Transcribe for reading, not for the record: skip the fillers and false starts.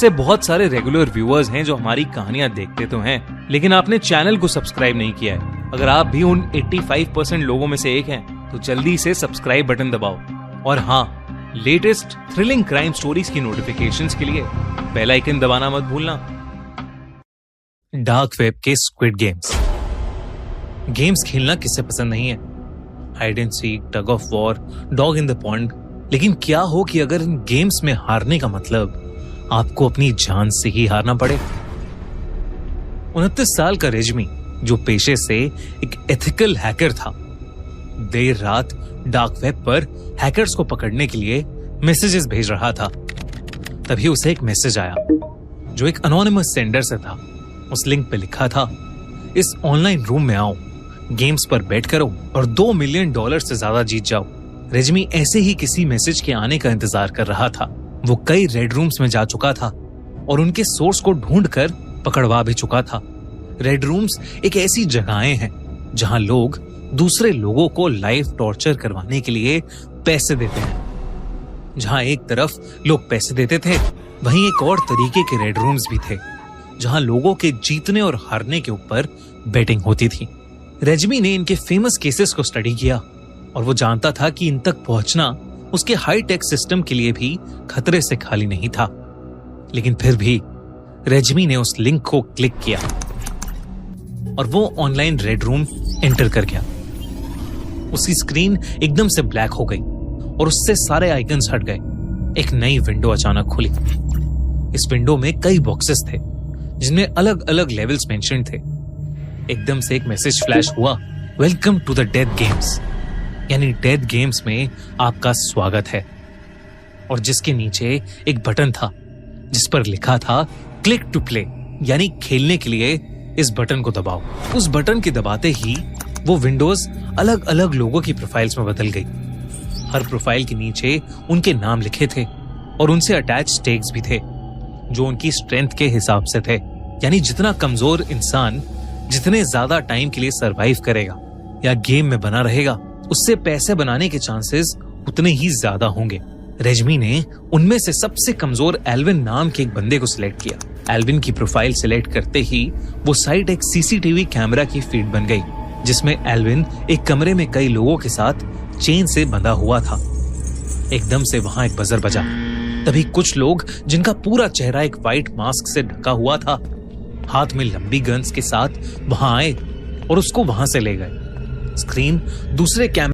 ऐसे बहुत सारे रेगुलर व्यूअर्स हैं जो हमारी कहानियां देखते तो हैं, लेकिन आपने चैनल को सब्सक्राइब नहीं किया है। अगर आप भी उन 85% लोगों में से एक हैं, तो जल्दी से सब्सक्राइब बटन दबाओ। और हाँ, लेटेस्ट थ्रिलिंग क्राइम स्टोरीज की नोटिफिकेशंस के लिए बेल आइकन दबाना मत भूलना। डार्क वेब के स्क्विड गेम्स खेलना किसे पसंद नहीं है? Hide and seek, tug of war, dog in the pond. लेकिन क्या हो कि अगर इन गेम्स में हारने का मतलब आपको अपनी जान से ही हारना पड़े? 29 साल का रेजमी, जो पेशे से एक एथिकल हैकर था, देर रात डार्क वेब पर हैकर्स को पकड़ने के लिए मैसेजेस भेज रहा था। तभी उसे एक मैसेज आया जो एक अनोनिमस सेंडर से था। उस लिंक पे लिखा था, इस ऑनलाइन रूम में आओ, गेम्स पर बेट करो और $2 मिलियन से ज्यादा जीत जाओ। रेजमी ऐसे ही किसी मैसेज के आने का इंतजार कर रहा था। वो कई रेड रूम्स में जा चुका था और उनके सोर्स को ढूंढकर पकड़वा भी चुका था। रेड रूम्स एक ऐसी जगहें हैं जहां लोग दूसरे लोगों को लाइव टॉर्चर करवाने के लिए पैसे देते हैं। जहां एक तरफ लोग पैसे देते थे, वहीं एक और तरीके के रेड रूम्स भी थे जहां लोगों के जीतने और हारने के ऊपर बेटिंग होती थी। रेजमी ने इनके फेमस केसेस को स्टडी किया और वो जानता था कि इन तक पहुंचना उसके हाई टेक सिस्टम के लिए भी खतरे से खाली नहीं था। लेकिन फिर भी रेजमी ने उस लिंक को क्लिक किया और वो ऑनलाइन रेड रूम एंटर कर गया। उसकी स्क्रीन एकदम से ब्लैक हो गई और उससे सारे आइकन्स हट गए। एक नई विंडो अचानक खुली। इस विंडो में कई बॉक्सेस थे जिनमें अलग अलग लेवल्स मेंशन थे। एकदम से एक मैसेज फ्लैश हुआ, welcome to the death games, यानी डेथ गेम्स में आपका स्वागत है। और जिसके नीचे एक बटन था जिस पर लिखा था क्लिक टू प्ले, यानी खेलने के लिए इस बटन को दबाओ। उस बटन के दबाते ही वो विंडोज अलग अलग लोगों की प्रोफाइल्स में बदल गई। हर प्रोफाइल के नीचे उनके नाम लिखे थे और उनसे अटैच टैग्स भी थे जो उनकी स्ट्रेंथ के हिसाब से थे। यानी जितना कमजोर इंसान जितने ज्यादा टाइम के लिए सरवाइव करेगा या गेम में बना रहेगा, उससे पैसे बनाने के चांसेस उतने ही ज्यादा होंगे। रेजमी ने उनमें से सबसे कमजोर एल्विन नाम के एक बंदे को सिलेक्ट किया। एल्विन की प्रोफाइल सिलेक्ट करते ही वो साइट एक सीसीटीवी कैमरा की फीड बन गई, जिसमें एल्विन एक कमरे में कई लोगों के साथ चेन से बंधा हुआ था। एकदम से वहां एक बजर बजा। तभी कुछ लोग जिनका पूरा चेहरा एक व्हाइट मास्क से ढका हुआ था, हाथ में लंबी गन्स के साथ वहां आए और उसको वहां से ले गए। स्क्रीन दूसरे कैमरे